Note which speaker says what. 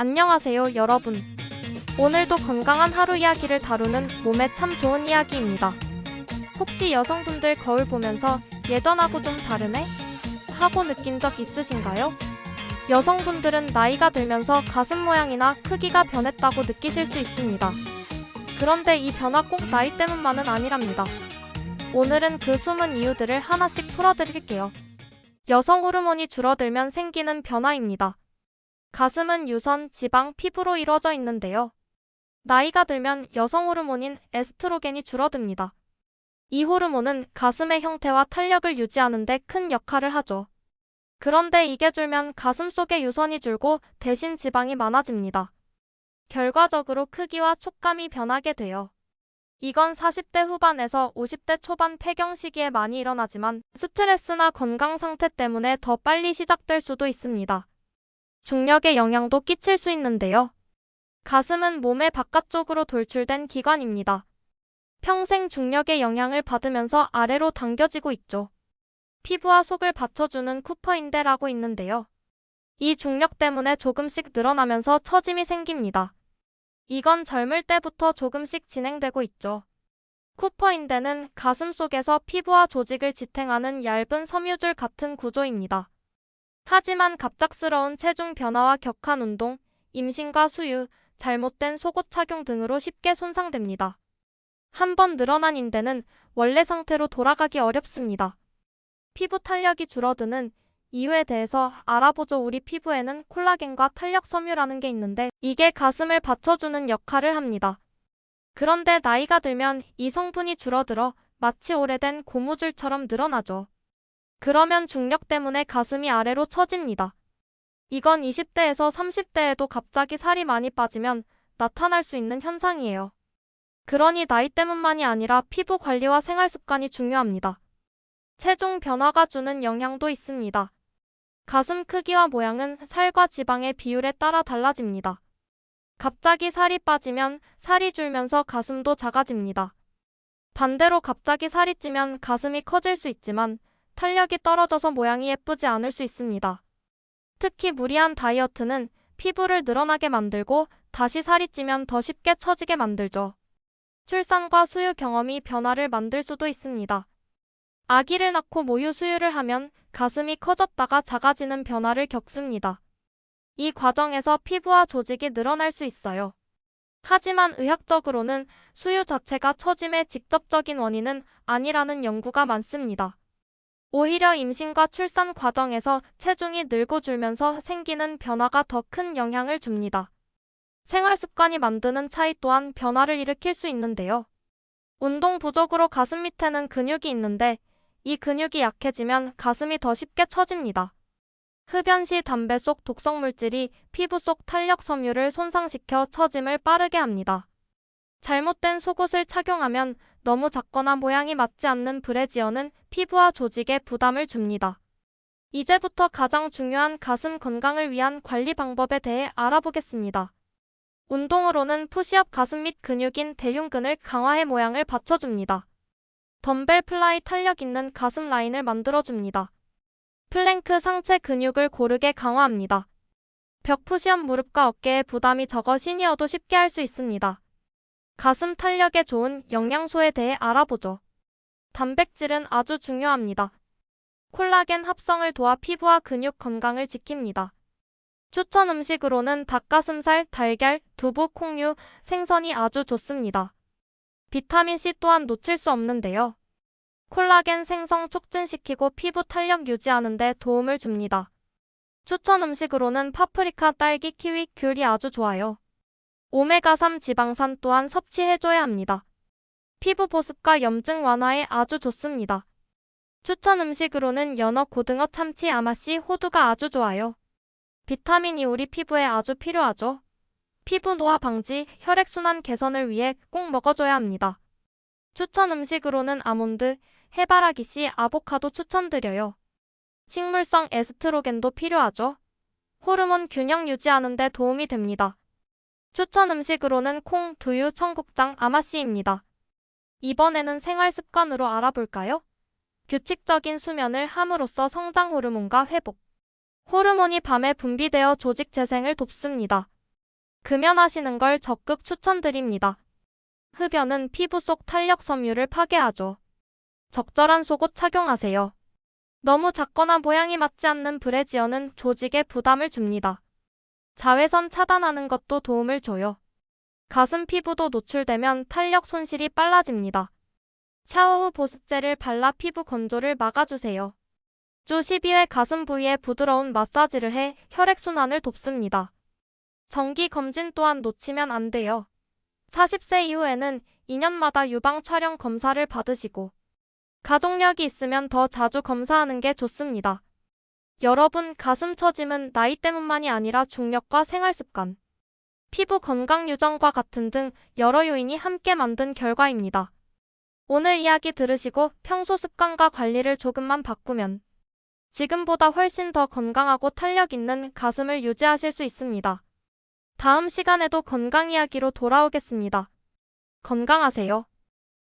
Speaker 1: 안녕하세요, 여러분. 오늘도 건강한 하루 이야기를 다루는 몸에 참 좋은 이야기입니다. 혹시 여성분들 거울 보면서 예전하고 좀 다르네? 하고 느낀 적 있으신가요? 여성분들은 나이가 들면서 가슴 모양이나 크기가 변했다고 느끼실 수 있습니다. 그런데 이 변화 꼭 나이 때문만은 아니랍니다. 오늘은 그 숨은 이유들을 하나씩 풀어드릴게요. 여성 호르몬이 줄어들면 생기는 변화입니다. 가슴은 유선, 지방, 피부로 이루어져 있는데요. 나이가 들면 여성 호르몬인 에스트로겐이 줄어듭니다. 이 호르몬은 가슴의 형태와 탄력을 유지하는 데 큰 역할을 하죠. 그런데 이게 줄면 가슴 속의 유선이 줄고 대신 지방이 많아집니다. 결과적으로 크기와 촉감이 변하게 돼요. 이건 40대 후반에서 50대 초반 폐경 시기에 많이 일어나지만 스트레스나 건강 상태 때문에 더 빨리 시작될 수도 있습니다. 중력에 영향도 끼칠 수 있는데요. 가슴은 몸의 바깥쪽으로 돌출된 기관입니다. 평생 중력의 영향을 받으면서 아래로 당겨지고 있죠. 피부와 속을 받쳐주는 쿠퍼인대라고 있는데요. 이 중력 때문에 조금씩 늘어나면서 처짐이 생깁니다. 이건 젊을 때부터 조금씩 진행되고 있죠. 쿠퍼인대는 가슴 속에서 피부와 조직을 지탱하는 얇은 섬유줄 같은 구조입니다. 하지만 갑작스러운 체중 변화와 격한 운동, 임신과 수유, 잘못된 속옷 착용 등으로 쉽게 손상됩니다. 한번 늘어난 인대는 원래 상태로 돌아가기 어렵습니다. 피부 탄력이 줄어드는 이유에 대해서 알아보죠. 우리 피부에는 콜라겐과 탄력 섬유라는 게 있는데 이게 가슴을 받쳐주는 역할을 합니다. 그런데 나이가 들면 이 성분이 줄어들어 마치 오래된 고무줄처럼 늘어나죠. 그러면 중력 때문에 가슴이 아래로 처집니다. 이건 20대에서 30대에도 갑자기 살이 많이 빠지면 나타날 수 있는 현상이에요. 그러니 나이 때문만이 아니라 피부 관리와 생활 습관이 중요합니다. 체중 변화가 주는 영향도 있습니다. 가슴 크기와 모양은 살과 지방의 비율에 따라 달라집니다. 갑자기 살이 빠지면 살이 줄면서 가슴도 작아집니다. 반대로 갑자기 살이 찌면 가슴이 커질 수 있지만 탄력이 떨어져서 모양이 예쁘지 않을 수 있습니다. 특히 무리한 다이어트는 피부를 늘어나게 만들고 다시 살이 찌면 더 쉽게 처지게 만들죠. 출산과 수유 경험이 변화를 만들 수도 있습니다. 아기를 낳고 모유 수유를 하면 가슴이 커졌다가 작아지는 변화를 겪습니다. 이 과정에서 피부와 조직이 늘어날 수 있어요. 하지만 의학적으로는 수유 자체가 처짐의 직접적인 원인은 아니라는 연구가 많습니다. 오히려 임신과 출산 과정에서 체중이 늘고 줄면서 생기는 변화가 더 큰 영향을 줍니다. 생활 습관이 만드는 차이 또한 변화를 일으킬 수 있는데요. 운동 부족으로 가슴 밑에는 근육이 있는데 이 근육이 약해지면 가슴이 더 쉽게 처집니다. 흡연 시 담배 속 독성물질이 피부 속 탄력 섬유를 손상시켜 처짐을 빠르게 합니다. 잘못된 속옷을 착용하면 너무 작거나 모양이 맞지 않는 브래지어는 피부와 조직에 부담을 줍니다. 이제부터 가장 중요한 가슴 건강을 위한 관리 방법에 대해 알아보겠습니다. 운동으로는 푸시업 가슴 밑 근육인 대흉근을 강화해 모양을 받쳐줍니다. 덤벨 플라이 탄력 있는 가슴 라인을 만들어줍니다. 플랭크 상체 근육을 고르게 강화합니다. 벽 푸시업 무릎과 어깨에 부담이 적어 시니어도 쉽게 할 수 있습니다. 가슴 탄력에 좋은 영양소에 대해 알아보죠. 단백질은 아주 중요합니다. 콜라겐 합성을 도와 피부와 근육 건강을 지킵니다. 추천 음식으로는 닭가슴살, 달걀, 두부, 콩류, 생선이 아주 좋습니다. 비타민C 또한 놓칠 수 없는데요. 콜라겐 생성 촉진시키고 피부 탄력 유지하는 데 도움을 줍니다. 추천 음식으로는 파프리카, 딸기, 키위, 귤이 아주 좋아요. 오메가3 지방산 또한 섭취해줘야 합니다. 피부 보습과 염증 완화에 아주 좋습니다. 추천 음식으로는 연어, 고등어, 참치, 아마씨, 호두가 아주 좋아요. 비타민이 우리 피부에 아주 필요하죠. 피부 노화 방지, 혈액순환 개선을 위해 꼭 먹어줘야 합니다. 추천 음식으로는 아몬드, 해바라기씨, 아보카도 추천드려요. 식물성 에스트로겐도 필요하죠. 호르몬 균형 유지하는 데 도움이 됩니다. 추천 음식으로는 콩, 두유, 청국장, 아마씨입니다. 이번에는 생활 습관으로 알아볼까요? 규칙적인 수면을 함으로써 성장 호르몬과 회복. 호르몬이 밤에 분비되어 조직 재생을 돕습니다. 금연하시는 걸 적극 추천드립니다. 흡연은 피부 속 탄력 섬유를 파괴하죠. 적절한 속옷 착용하세요. 너무 작거나 모양이 맞지 않는 브래지어는 조직에 부담을 줍니다. 자외선 차단하는 것도 도움을 줘요. 가슴 피부도 노출되면 탄력 손실이 빨라집니다. 샤워 후 보습제를 발라 피부 건조를 막아주세요. 주 12회 가슴 부위에 부드러운 마사지를 해 혈액순환을 돕습니다. 정기 검진 또한 놓치면 안 돼요. 40세 이후에는 2년마다 유방 촬영 검사를 받으시고 가족력이 있으면 더 자주 검사하는 게 좋습니다. 여러분, 가슴 처짐은 나이 때문만이 아니라 중력과 생활습관, 피부 건강 유전과 같은 등 여러 요인이 함께 만든 결과입니다. 오늘 이야기 들으시고 평소 습관과 관리를 조금만 바꾸면 지금보다 훨씬 더 건강하고 탄력 있는 가슴을 유지하실 수 있습니다. 다음 시간에도 건강 이야기로 돌아오겠습니다. 건강하세요.